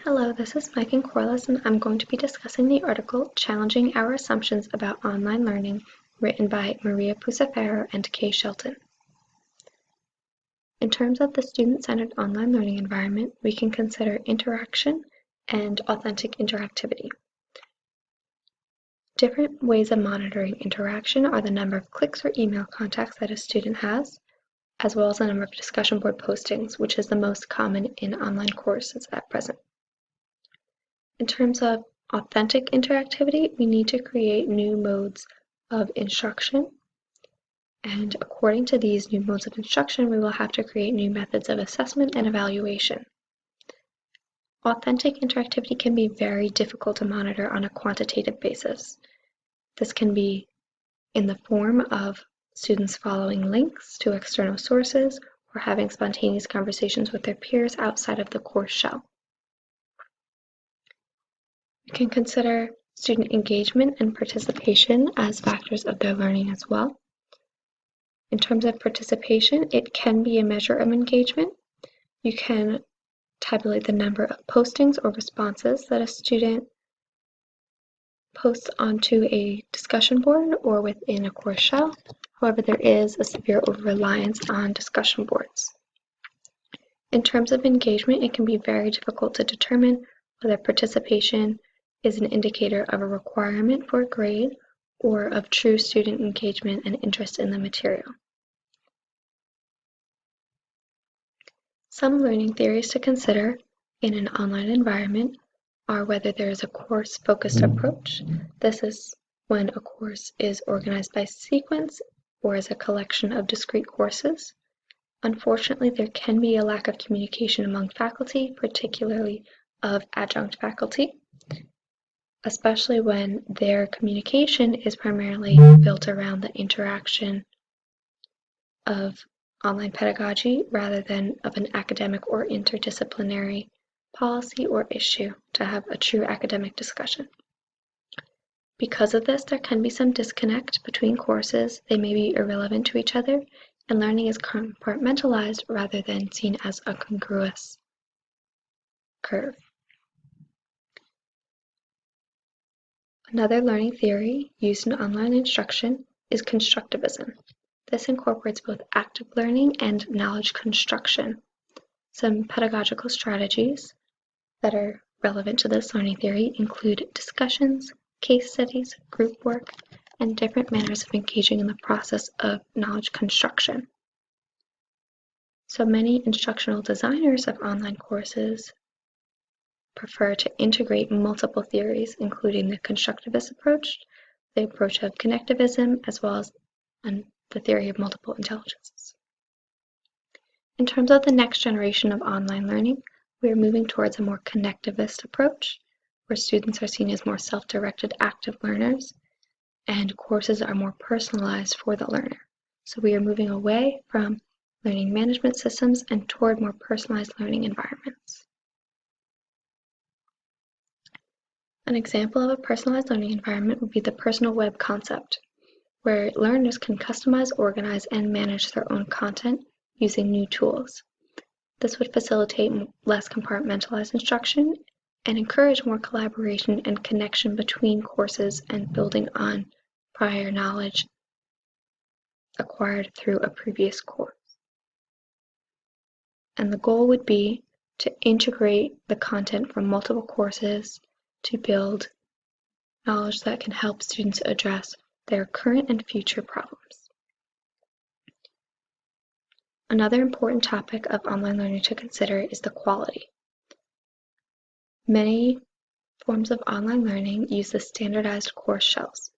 Hello, this is Mike and Corliss, and I'm going to be discussing the article Challenging Our Assumptions About Online Learning, written by Maria Puzziferro and Kaye Shelton. In terms of the student-centered online learning environment, we can consider interaction and authentic interactivity. Different ways of monitoring interaction are the number of clicks or email contacts that a student has, as well as the number of discussion board postings, which is the most common in online courses at present. In terms of authentic interactivity, we need to create new modes of instruction. And according to these new modes of instruction, we will have to create new methods of assessment and evaluation. Authentic interactivity can be very difficult to monitor on a quantitative basis. This can be in the form of students following links to external sources or having spontaneous conversations with their peers outside of the course shell. We can consider student engagement and participation as factors of their learning as well. In terms of participation, it can be a measure of engagement. You can tabulate the number of postings or responses that a student posts onto a discussion board or within a course shell. However, there is a severe over-reliance on discussion boards. In terms of engagement, it can be very difficult to determine whether participation is an indicator of a requirement for a grade or of true student engagement and interest in the material. Some learning theories to consider in an online environment are whether there is a course-focused approach. This is when a course is organized by sequence or as a collection of discrete courses. Unfortunately, there can be a lack of communication among faculty, particularly of adjunct faculty, especially when their communication is primarily built around the interaction of online pedagogy rather than of an academic or interdisciplinary policy or issue to have a true academic discussion. Because of this, there can be some disconnect between courses. They may be irrelevant to each other, and learning is compartmentalized rather than seen as a congruous curve. Another learning theory used in online instruction is constructivism. This incorporates both active learning and knowledge construction. Some pedagogical strategies that are relevant to this learning theory include discussions, case studies, group work, and different manners of engaging in the process of knowledge construction. So many instructional designers of online courses prefer to integrate multiple theories, including the constructivist approach, the approach of connectivism, as well as the theory of multiple intelligences. In terms of the next generation of online learning, we are moving towards a more connectivist approach, where students are seen as more self-directed active learners, and courses are more personalized for the learner. So we are moving away from learning management systems and toward more personalized learning environments. An example of a personalized learning environment would be the personal web concept, where learners can customize, organize, and manage their own content using new tools. This would facilitate less compartmentalized instruction and encourage more collaboration and connection between courses and building on prior knowledge acquired through a previous course. And the goal would be to integrate the content from multiple courses to build knowledge that can help students address their current and future problems. Another important topic of online learning to consider is the quality. Many forms of online learning use the standardized course shells.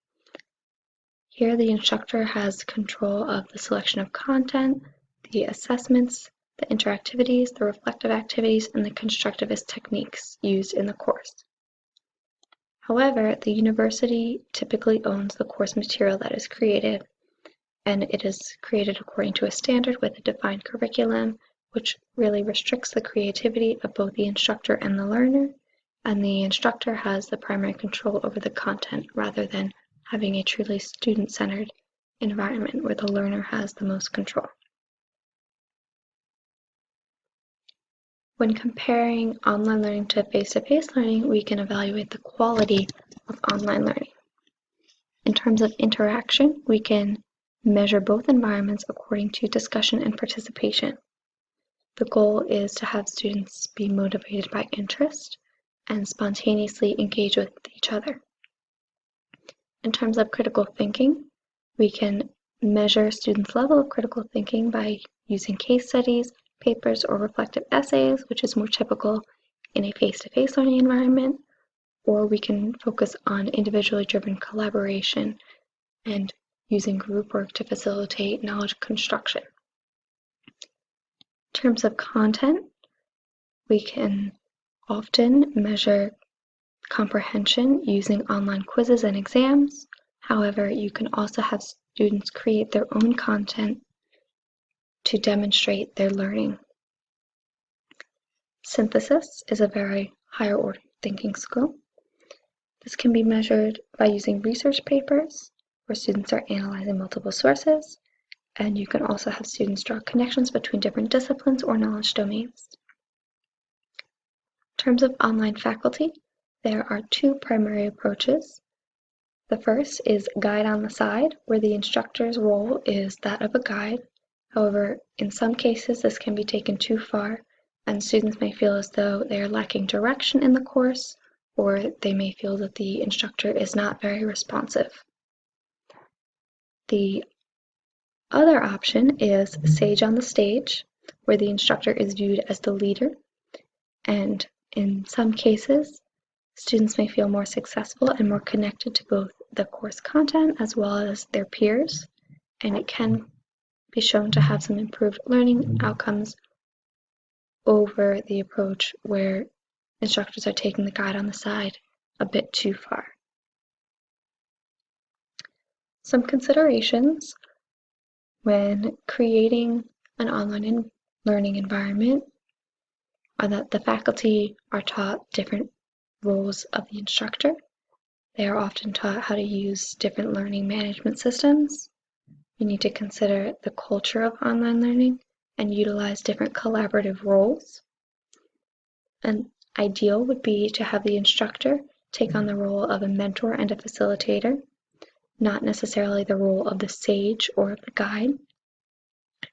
Here, the instructor has control of the selection of content, the assessments, the interactivities, the reflective activities, and the constructivist techniques used in the course. However, the university typically owns the course material that is created, and it is created according to a standard with a defined curriculum, which really restricts the creativity of both the instructor and the learner, and the instructor has the primary control over the content rather than having a truly student-centered environment where the learner has the most control. When comparing online learning to face-to-face learning, we can evaluate the quality of online learning. In terms of interaction, we can measure both environments according to discussion and participation. The goal is to have students be motivated by interest and spontaneously engage with each other. In terms of critical thinking, we can measure students' level of critical thinking by using case studies, papers, or reflective essays, which is more typical in a face-to-face learning environment, or we can focus on individually driven collaboration and using group work to facilitate knowledge construction. In terms of content, we can often measure comprehension using online quizzes and exams. However, you can also have students create their own content to demonstrate their learning. Synthesis is a very higher order thinking skill. This can be measured by using research papers where students are analyzing multiple sources, and you can also have students draw connections between different disciplines or knowledge domains. In terms of online faculty, there are two primary approaches. The first is guide on the side, where the instructor's role is that of a guide. However, in some cases, this can be taken too far, and students may feel as though they are lacking direction in the course, or they may feel that the instructor is not very responsive. The other option is sage on the stage, where the instructor is viewed as the leader, and in some cases, students may feel more successful and more connected to both the course content as well as their peers, and it can be shown to have some improved learning outcomes over the approach where instructors are taking the guide on the side a bit too far. Some considerations when creating an online learning environment are that the faculty are taught different roles of the instructor. They are often taught how to use different learning management systems. You need to consider the culture of online learning and utilize different collaborative roles. An ideal would be to have the instructor take on the role of a mentor and a facilitator, not necessarily the role of the sage or of the guide,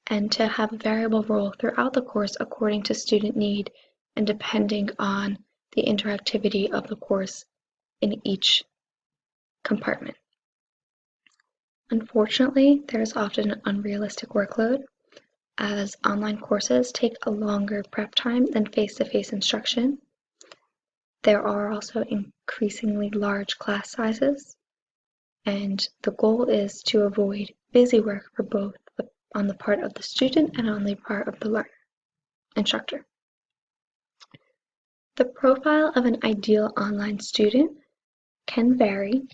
and to have a variable role throughout the course according to student need and depending on the interactivity of the course in each compartment. Unfortunately, there is often an unrealistic workload, as online courses take a longer prep time than face-to-face instruction. There are also increasingly large class sizes, and the goal is to avoid busy work for both on the part of the student and on the part of the instructor. The profile of an ideal online student can vary.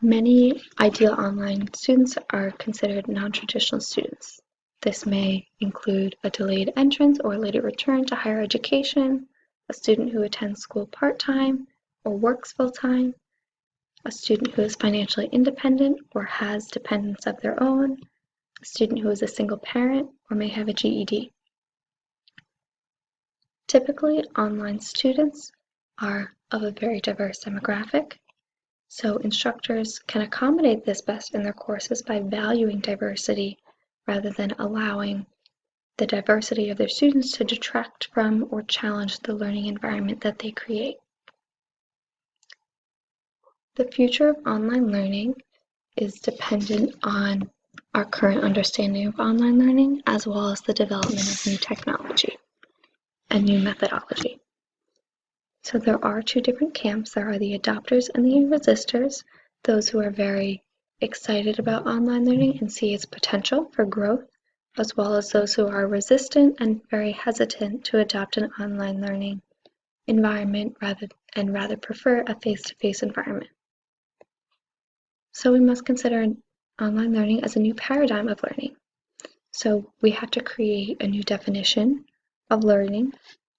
Many ideal online students are considered non-traditional students. This may include a delayed entrance or later return to higher education, a student who attends school part-time or works full-time, a student who is financially independent or has dependents of their own, a student who is a single parent or may have a GED. Typically, online students are of a very diverse demographic, so instructors can accommodate this best in their courses by valuing diversity rather than allowing the diversity of their students to detract from or challenge the learning environment that they create. The future of online learning is dependent on our current understanding of online learning as well as the development of new technology and new methodology. So there are two different camps. There are the adopters and the resistors, those who are very excited about online learning and see its potential for growth, as well as those who are resistant and very hesitant to adopt an online learning environment rather prefer a face-to-face environment. So we must consider online learning as a new paradigm of learning. So we have to create a new definition of learning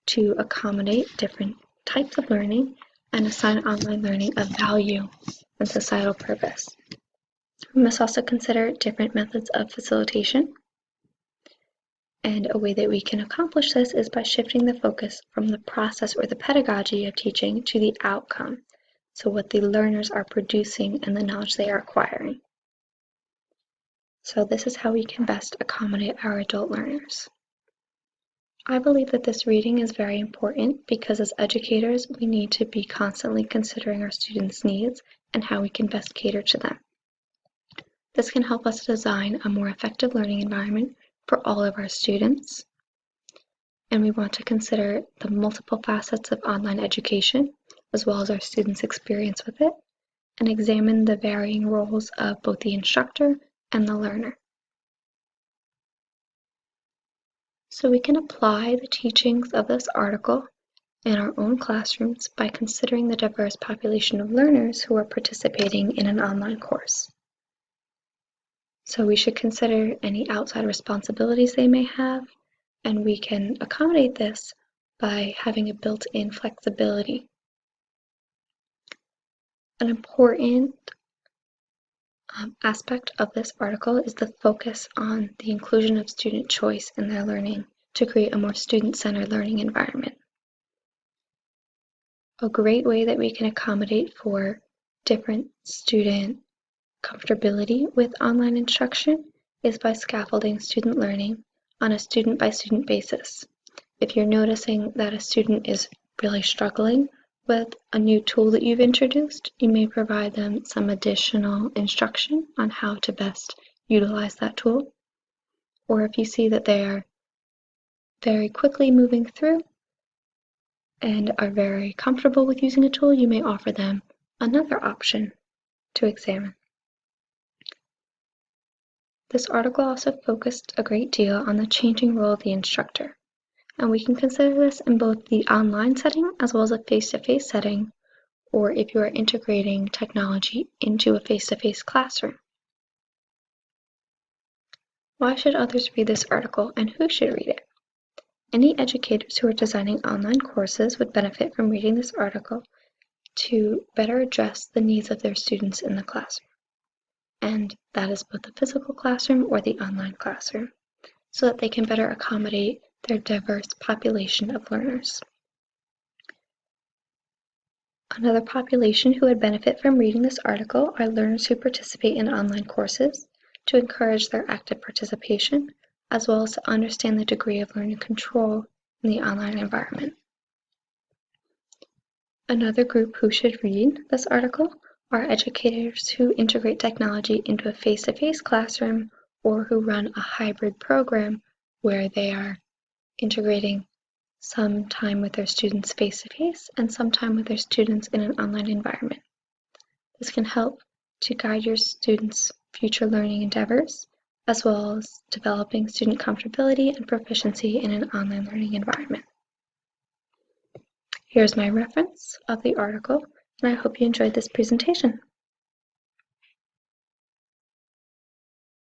to accommodate different types of learning and assign online learning a value and societal purpose. We must also consider different methods of facilitation. And a way that we can accomplish this is by shifting the focus from the process or the pedagogy of teaching to the outcome, so what the learners are producing and the knowledge they are acquiring. So this is how we can best accommodate our adult learners. I believe that this reading is very important because as educators, we need to be constantly considering our students' needs and how we can best cater to them. This can help us design a more effective learning environment for all of our students. And we want to consider the multiple facets of online education, as well as our students' experience with it, and examine the varying roles of both the instructor and the learner. So we can apply the teachings of this article in our own classrooms by considering the diverse population of learners who are participating in an online course. So we should consider any outside responsibilities they may have, and we can accommodate this by having a built-in flexibility. An important aspect of this article is the focus on the inclusion of student choice in their learning to create a more student-centered learning environment. A great way that we can accommodate for different student comfortability with online instruction is by scaffolding student learning on a student-by-student basis. If you're noticing that a student is really struggling with a new tool that you've introduced, you may provide them some additional instruction on how to best utilize that tool. Or if you see that they are very quickly moving through and are very comfortable with using a tool, you may offer them another option to examine. This article also focused a great deal on the changing role of the instructor. And we can consider this in both the online setting as well as a face-to-face setting, or if you are integrating technology into a face-to-face classroom. Why should others read this article, and who should read it? Any educators who are designing online courses would benefit from reading this article to better address the needs of their students in the classroom. And that is both the physical classroom or the online classroom, so that they can better accommodate their diverse population of learners. Another population who would benefit from reading this article are learners who participate in online courses to encourage their active participation, as well as to understand the degree of learning control in the online environment. Another group who should read this article are educators who integrate technology into a face-to-face classroom or who run a hybrid program where they are integrating some time with their students face-to-face and some time with their students in an online environment. This can help to guide your students' future learning endeavors, as well as developing student comfortability and proficiency in an online learning environment. Here's my reference of the article, and I hope you enjoyed this presentation.